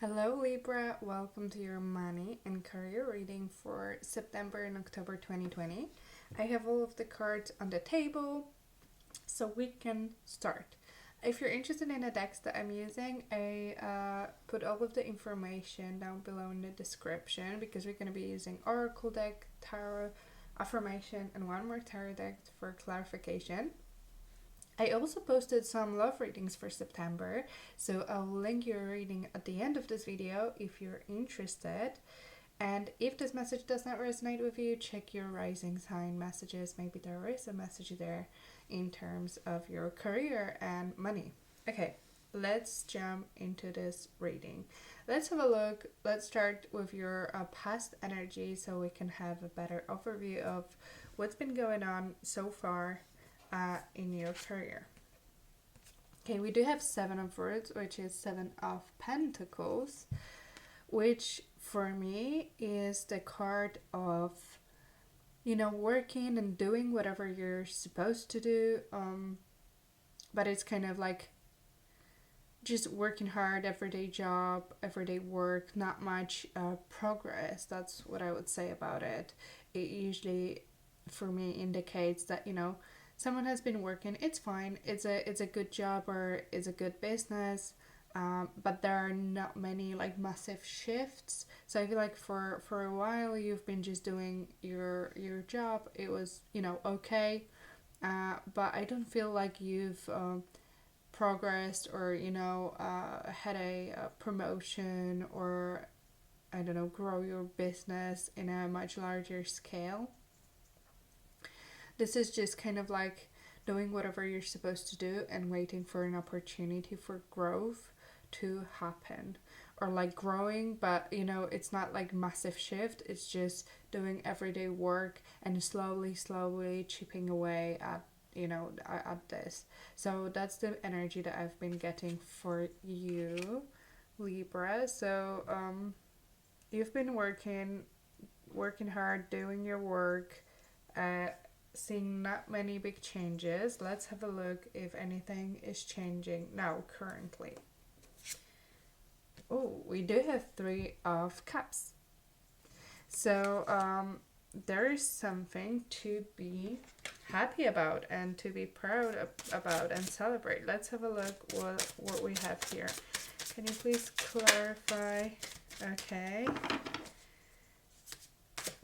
Hello Libra, welcome to your money and career reading for September and October 2020. I have all of the cards on the table so we can start. If you're interested in the decks that I'm using, I put all of the information down below in the description because we're going to be using Oracle deck, Tarot, Affirmation, and one more Tarot deck for clarification. I also posted some love readings for September, so I'll link your reading at the end of this video if you're interested. And if this message does not resonate with you, check your rising sign messages. Maybe there is a message there in terms of your career and money. Okay, let's jump into this reading. Let's have a look. Let's start with your past energy so we can have a better overview of what's been going on so far in your career. Okay, we do have Seven of Swords, which is Seven of Pentacles, which for me is the card of, working and doing whatever you're supposed to do. But it's kind of like just working hard, everyday job, everyday work, not much progress. That's what I would say about it. It usually, for me, indicates that, someone has been working. It's fine. It's a good job or it's a good business, but there are not many like massive shifts. So I feel like for a while you've been just doing your job. It was okay, but I don't feel like you've progressed or had a promotion or I don't know, grow your business in a much larger scale. This is just kind of like doing whatever you're supposed to do and waiting for an opportunity for growth to happen. Or like growing, but it's not like massive shift. It's just doing everyday work and slowly chipping away at at this. So that's the energy that I've been getting for you, Libra. So you've been working hard, doing your work, seeing not many big changes. Let's have a look if anything is changing now currently. Oh, we do have Three of Cups. So there is something to be happy about and to be proud about and celebrate. Let's have a look what we have here. Can you please clarify? Okay.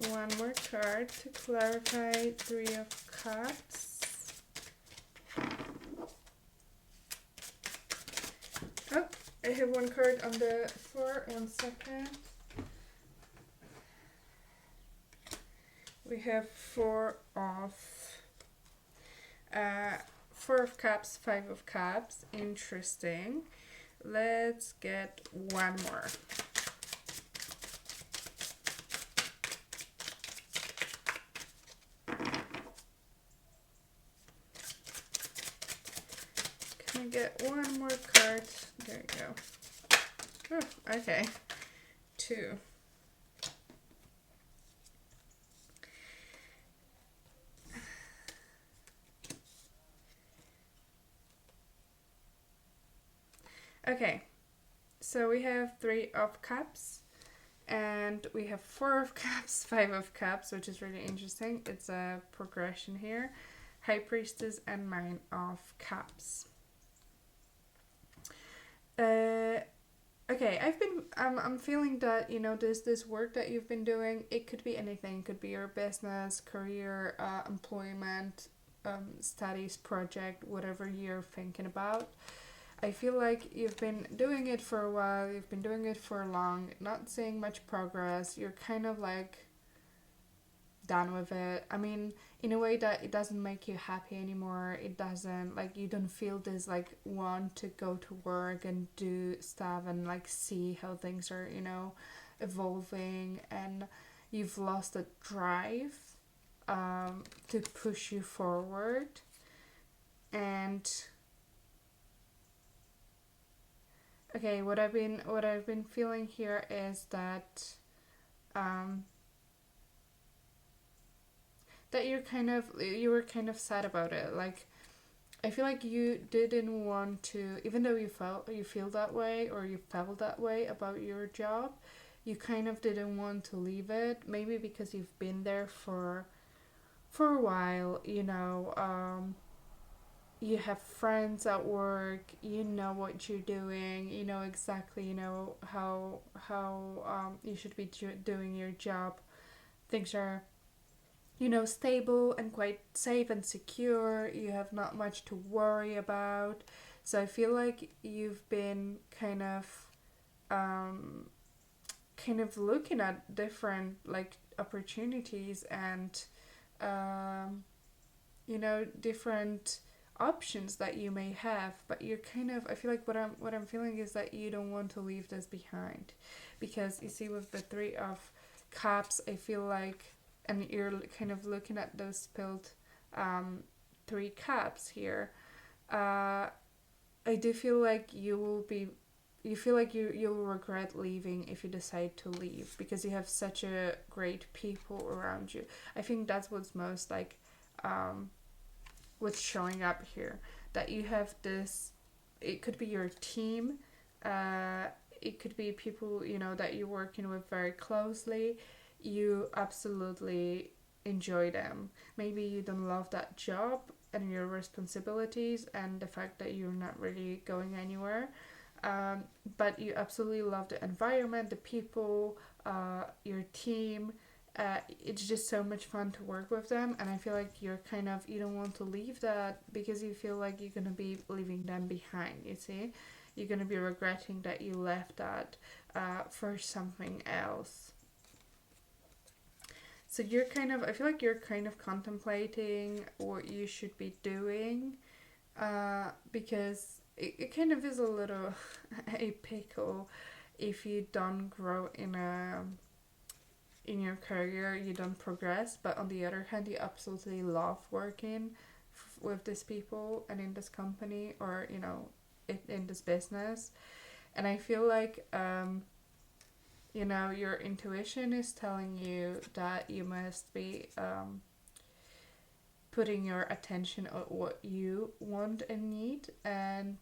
One more card to clarify. Three of Cups. Oh, I have one card on the floor. 1 second. We have Four of Cups, Five of Cups. Interesting. Let's get one more. Get one more card. There you go. Oh, okay. Two. Okay. So we have Three of Cups and we have Four of Cups, Five of Cups, which is really interesting. It's a progression here. High Priestess and Nine of Cups. Okay, I'm feeling that this work that you've been doing, it could be anything. It could be your business, career, employment, studies, project, whatever you're thinking about. I feel like you've been doing it for a while. You've been doing it for long, not seeing much progress. You're kind of like done with it. I mean, in a way that it doesn't make you happy anymore. It doesn't, like, you don't feel this like want to go to work and do stuff and like see how things are evolving, and you've lost the drive to push you forward. And okay, what I've been feeling here is that that you were kind of sad about it. Like I feel like you didn't want to, even though you feel that way or you felt that way about your job, you kind of didn't want to leave it. Maybe because you've been there for a while, you have friends at work, you know what you're doing, you know exactly, how you should be doing your job. Things are, stable and quite safe and secure. You have not much to worry about. So I feel like you've been kind of looking at different like opportunities and different options that you may have, but you're kind of, I feel like what I'm feeling is that you don't want to leave this behind, because you see with the 3 of Cups, I feel like, and you're kind of looking at those spilled 3 cups here. I do feel like you feel like you'll regret leaving if you decide to leave, because you have such a great people around you. I think that's what's most like what's showing up here, that you have this, it could be your team, it could be people that you're working with very closely. You absolutely enjoy them. Maybe you don't love that job and your responsibilities and the fact that you're not really going anywhere, but you absolutely love the environment, the people, your team. It's just so much fun to work with them, and I feel like you don't want to leave that, because you feel like you're gonna be leaving them behind. You see, you're gonna be regretting that you left that for something else. So I feel like you're kind of contemplating what you should be doing, because it kind of is a little a pickle if you don't grow in your career, you don't progress, but on the other hand, you absolutely love working with these people and in this company, or in this business. And I feel like your intuition is telling you that you must be putting your attention on what you want and need, and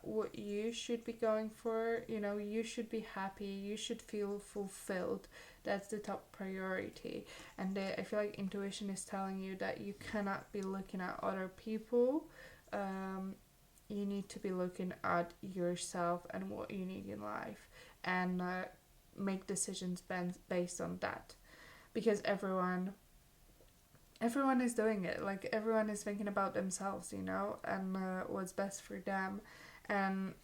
what you should be going for. You should be happy, you should feel fulfilled. That's the top priority. And I feel like intuition is telling you that you cannot be looking at other people. You need to be looking at yourself and what you need in life, and make decisions based on that, because everyone is doing it. Like, everyone is thinking about themselves, and what's best for them. And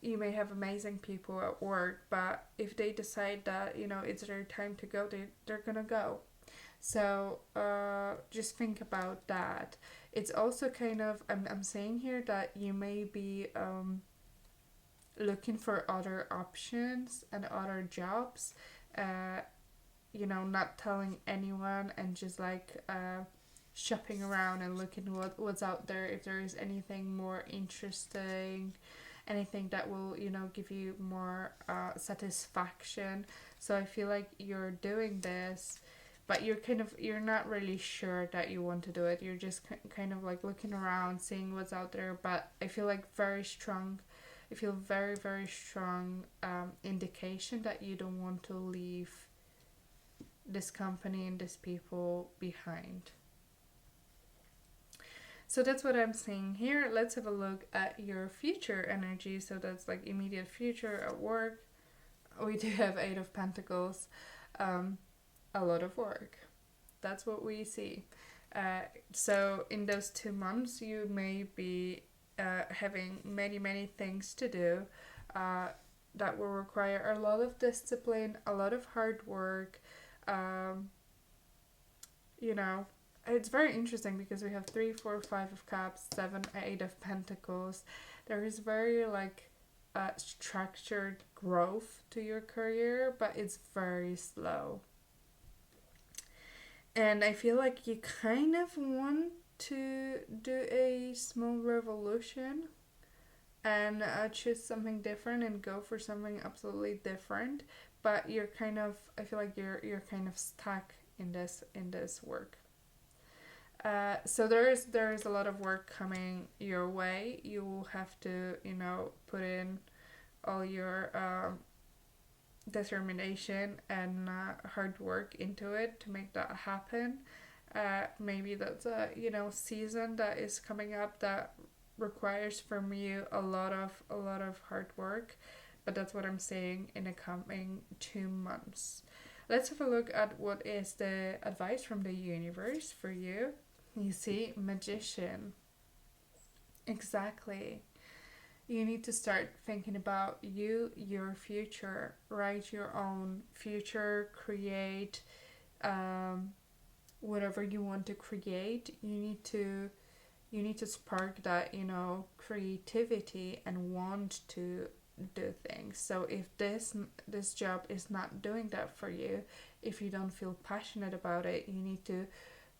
you may have amazing people at work, but if they decide that it's their time to go, they're gonna go. So just think about that. It's also kind of, I'm saying here that you may be looking for other options and other jobs, not telling anyone, and just like shopping around and looking what's out there, if there is anything more interesting, anything that will give you more satisfaction. So I feel like you're doing this, but you're not really sure that you want to do it. You're just kind of like looking around, seeing what's out there. But I feel like I feel very, very strong indication that you don't want to leave this company and these people behind. So that's what I'm saying here. Let's have a look at your future energy. So that's like immediate future at work. We do have 8 of Pentacles. A lot of work. That's what we see. So in those 2 months, you may be having many, many things to do that will require a lot of discipline, a lot of hard work. It's very interesting because we have 3, 4, 5 of Cups, 7, 8 of Pentacles. There is very like structured growth to your career, but it's very slow. And I feel like you kind of want to do a small revolution and choose something different and go for something absolutely different, but you're kind of, I feel like you're kind of stuck in this work. So there is a lot of work coming your way. You will have to, put in all your determination and hard work into it to make that happen. Maybe that's a season that is coming up that requires from you a lot of hard work, but that's what I'm saying in the coming 2 months. Let's have a look at what is the advice from the universe for you. You see, magician. Exactly. You need to start thinking about your future. Write your own future, create whatever you want to create. You need to spark that, creativity and want to do things. So if this job is not doing that for you, if you don't feel passionate about it, you need to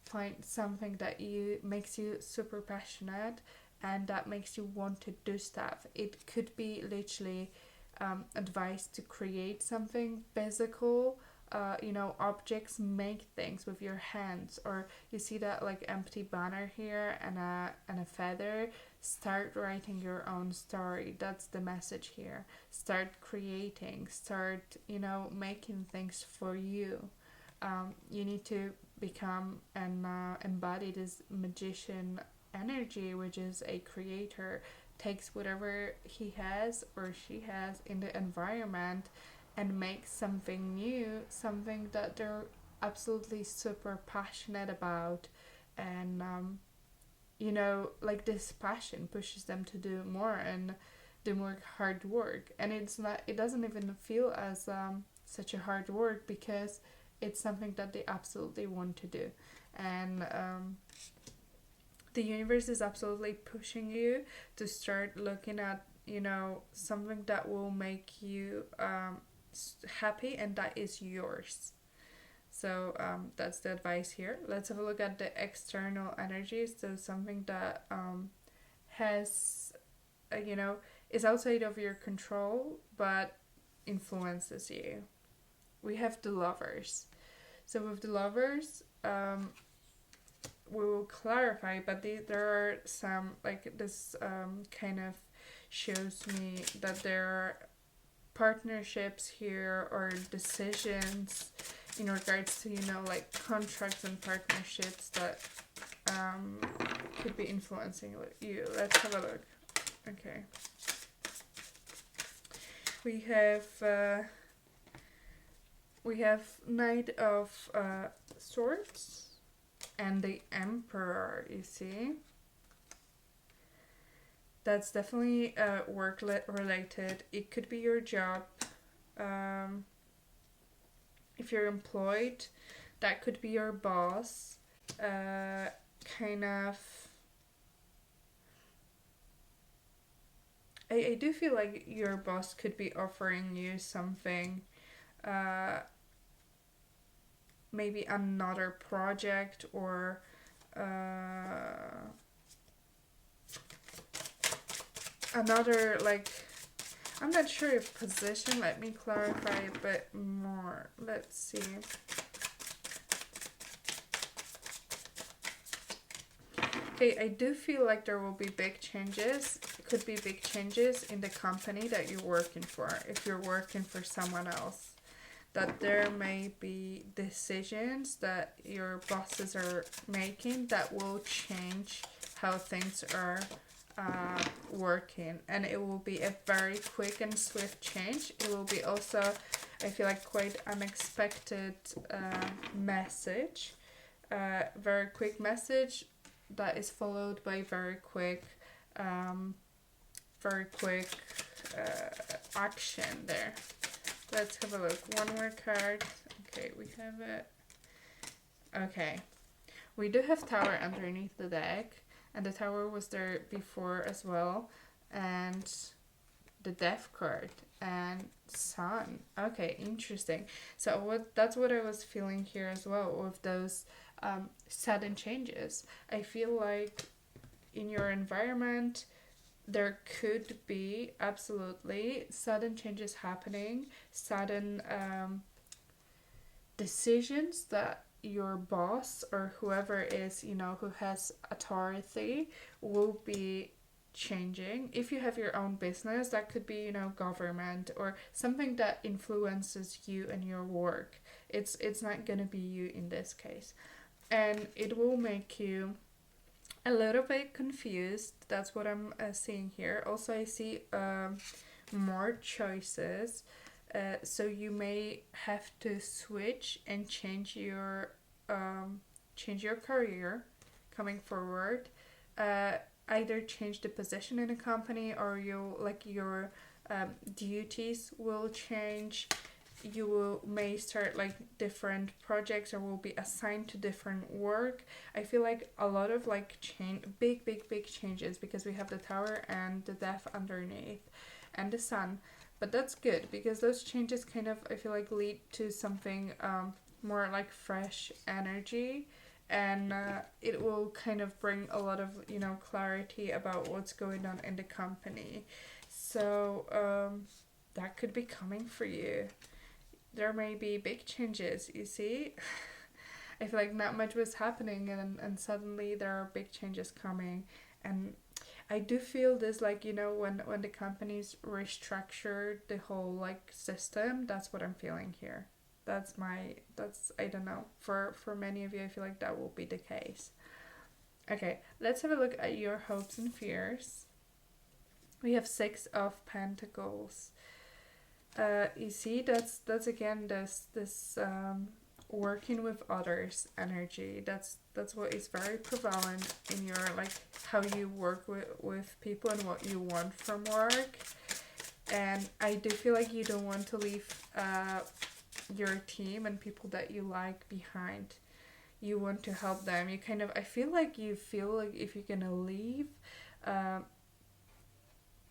find something that makes you super passionate and that makes you want to do stuff. It could be literally advice to create something physical, objects, make things with your hands, or you see that like empty banner here and a feather. Start writing your own story. That's the message here. Start creating. Start making things for you. You need to become and embody this magician energy, which is a creator, takes whatever he has or she has in the environment and makes something new, something that they're absolutely super passionate about. And like this passion pushes them to do more and do more hard work. And it doesn't even feel as such a hard work, because it's something that they absolutely want to do. And the universe is absolutely pushing you to start looking at something that will make you happy and that is yours. So that's the advice here. Let's have a look at the external energies. So something that has is outside of your control but influences you. We have the lovers. So with the lovers, we will clarify, but there are some, like this kind of shows me that there are partnerships here or decisions in regards to like contracts and partnerships that could be influencing you. Let's have a look. Okay, we have Knight of Swords and the Emperor. You see, that's definitely work related. It could be your job. If you're employed, that could be your boss. Kind of. I do feel like your boss could be offering you something. Maybe another project or another, like, I'm not sure if position. Let me clarify a bit more. Let's see. Okay, I do feel like there will be big changes. Could be big changes in the company that you're working for. If you're working for someone else, that there may be decisions that your bosses are making that will change how things are working, and it will be a very quick and swift change. It will be also, I feel like, quite unexpected message, very quick message that is followed by very quick action there. Let's have a look. One more card. Okay, we have it. Okay, we do have Tower underneath the deck, and the Tower was there before as well, and the Death card and Sun. Okay, interesting. So that's what I was feeling here as well with those sudden changes. I feel like in your environment there could be absolutely sudden changes happening, sudden decisions that your boss or whoever is, who has authority will be changing. If you have your own business, that could be, government or something that influences you and your work. It's not gonna be you in this case. And it will make you a little bit confused. That's what I'm seeing here. Also, I see more choices. So you may have to switch and change your career coming forward. Either change the position in a company, or your duties will change. You may start like different projects, or will be assigned to different work. I feel like a lot of like big changes, because we have the tower and the death underneath and the sun. But that's good, because those changes kind of, I feel like, lead to something more like fresh energy, and it will kind of bring a lot of clarity about what's going on in the company. So that could be coming for you. There may be big changes, you see. I feel like not much was happening, and suddenly there are big changes coming. And I do feel this, like, when the companies restructure the whole like system, that's what I'm feeling here. That's I don't know. For many of you, I feel like that will be the case. Okay, let's have a look at your hopes and fears. We have 6 of Pentacles. You see, that's again this working with others energy. That's what is very prevalent in your, like, how you work with people and what you want from work. And I do feel like you don't want to leave your team and people that you like behind. You want to help them. I feel like if you're gonna leave,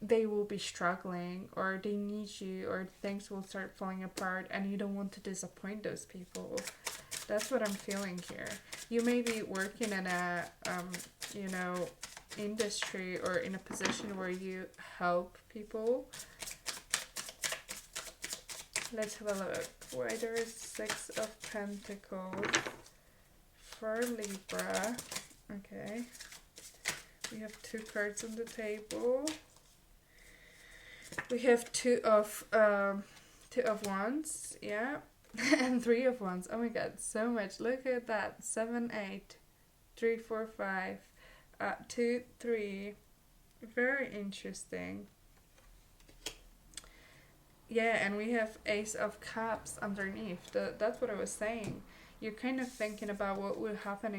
they will be struggling, or they need you, or things will start falling apart, and you don't want to disappoint those people. That's what I'm feeling here. You may be working in a industry or in a position where you help people. Let's have a look. Why there is 6 of Pentacles for Libra. Okay. We have 2 cards on the table. We have 2 of Wands, yeah, and 3 of Wands. Oh my god, so much. Look at that. 7, 8, 3, 4, 5, 2, 3. Very interesting. Yeah, and we have Ace of Cups underneath. That's what I was saying. You're kind of thinking about what would happen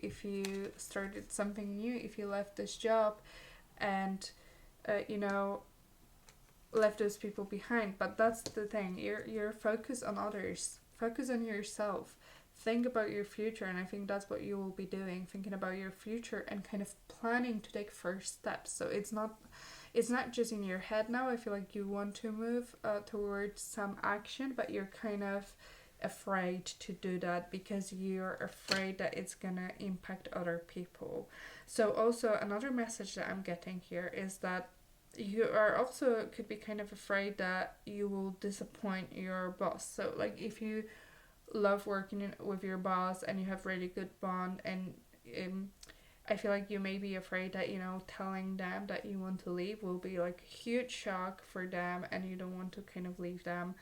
if you started something new, if you left this job, and left those people behind. But that's the thing. You're focused on others. Focus on yourself. Think about your future, and I think that's what you will be doing. Thinking about your future and kind of planning to take first steps. So it's not just in your head now. I feel like you want to move towards some action, but you're kind of afraid to do that because you're afraid that it's gonna impact other people. So also another message that I'm getting here is that you are also could be kind of afraid that you will disappoint your boss. So like if you love working with your boss and you have really good bond, and I feel like you may be afraid that telling them that you want to leave will be like a huge shock for them, and you don't want to kind of leave them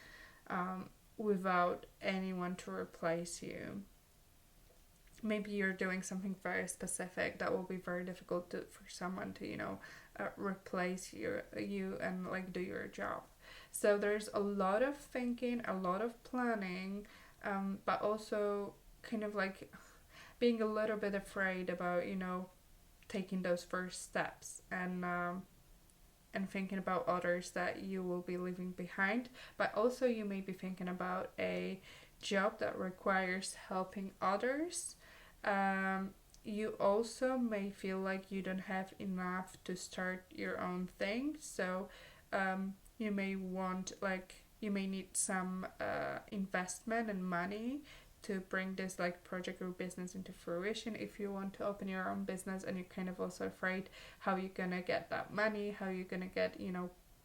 without anyone to replace you. Maybe you're doing something very specific that will be very difficult for someone to replace you and like do your job. So there's a lot of thinking, a lot of planning, but also kind of like being a little bit afraid about taking those first steps, and thinking about others that you will be leaving behind. But also you may be thinking about a job that requires helping others. You also may feel like you don't have enough to start your own thing. So you may need some investment and money to bring this like project or business into fruition. If you want to open your own business and you're kind of also afraid how you're gonna get that money, how you're gonna get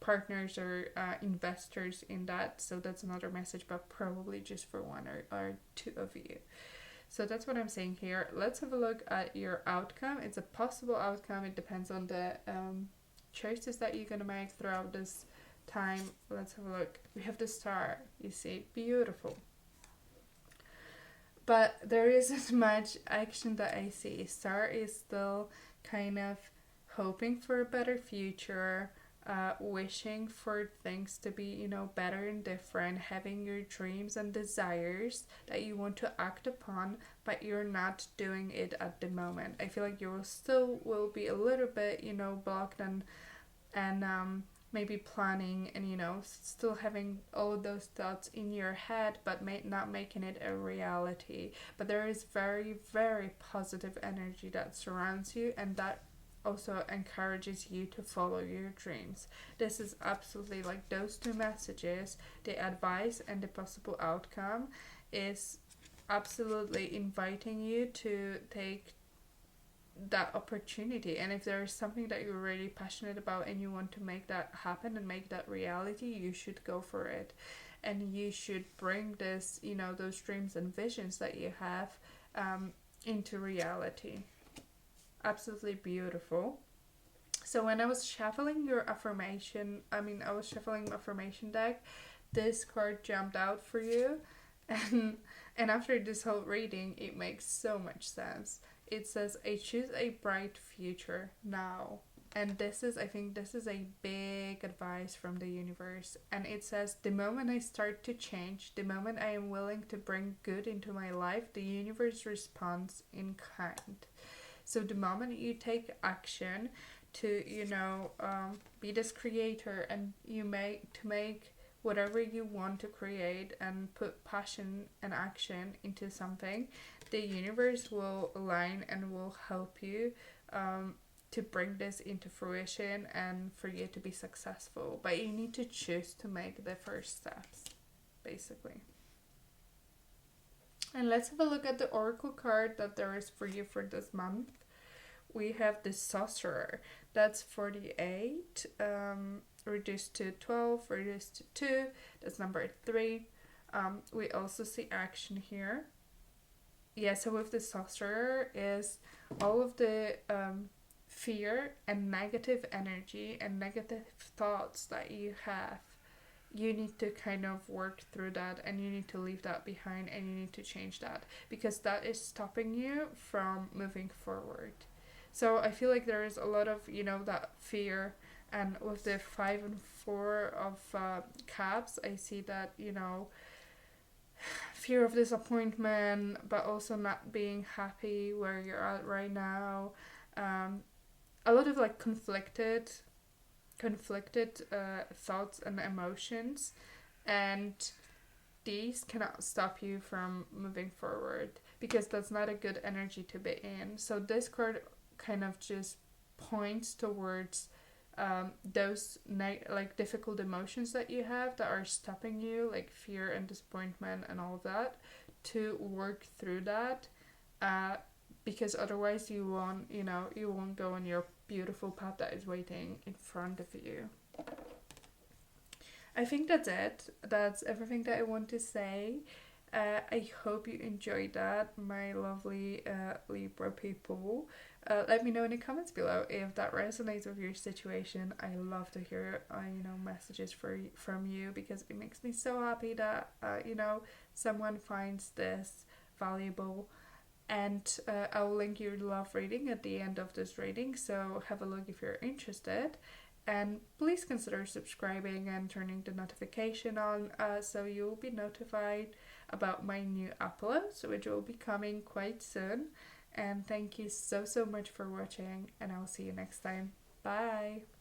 partners or investors in that. So that's another message, but probably just for 1 or 2 of you. So that's what I'm saying here. Let's have a look at your outcome. It's a possible outcome. It depends on the choices that you're going to make throughout this time. Let's have a look. We have the star, you see, beautiful. But there isn't much action that I see. Star is still kind of hoping for a better future, wishing for things to be, you know, better and different, having your dreams and desires that you want to act upon, but you're not doing it at the moment. I feel like you will be a little bit, you know, blocked and maybe planning and, you know, still having all of those thoughts in your head, but not making it a reality. But there is very, very positive energy that surrounds you, and that also encourages you to follow your dreams. This is absolutely like those two messages, the advice and the possible outcome, is absolutely inviting you to take that opportunity. And if there is something that you're really passionate about and you want to make that happen and make that reality, you should go for it. And you should bring this, you know, those dreams and visions that you have into reality. Absolutely beautiful. So when I was shuffling affirmation deck, this card jumped out for you, and after this whole reading, it makes so much sense. It says, I choose a bright future now. And I think this is a big advice from the universe. And it says, the moment I start to change, the moment I am willing to bring good into my life, the universe responds in kind. So the moment you take action to, you know, be this creator, and you make whatever you want to create and put passion and action into something, the universe will align and will help you to bring this into fruition and for you to be successful. But you need to choose to make the first steps, basically. And let's have a look at the oracle card that there is for you for this month. We have the Sorcerer. That's 48, reduced to 12, reduced to 2. That's number 3. We also see action here. Yeah, so with the Sorcerer is all of the fear and negative energy and negative thoughts that you have. You need to kind of work through that, and you need to leave that behind, and you need to change that, because that is stopping you from moving forward. So I feel like there is a lot of, you know, that fear, and with the 5 and 4 of cups, I see that, you know, fear of disappointment, but also not being happy where you're at right now. A lot of like conflicted thoughts and emotions, and these cannot stop you from moving forward, because that's not a good energy to be in. So this card kind of just points towards those like difficult emotions that you have that are stopping you, like fear and disappointment and all of that, to work through that, because otherwise you won't go on your beautiful path that is waiting in front of you. I think that's it. That's everything that I want to say. I hope you enjoyed that, my lovely Libra people. Let me know in the comments below if that resonates with your situation. I love to hear messages from you, because it makes me so happy that someone finds this valuable. And I will link your love reading at the end of this reading, so have a look if you're interested. And please consider subscribing and turning the notification on, so you'll be notified about my new uploads, which will be coming quite soon. And thank you so much for watching, and I'll see you next time. Bye!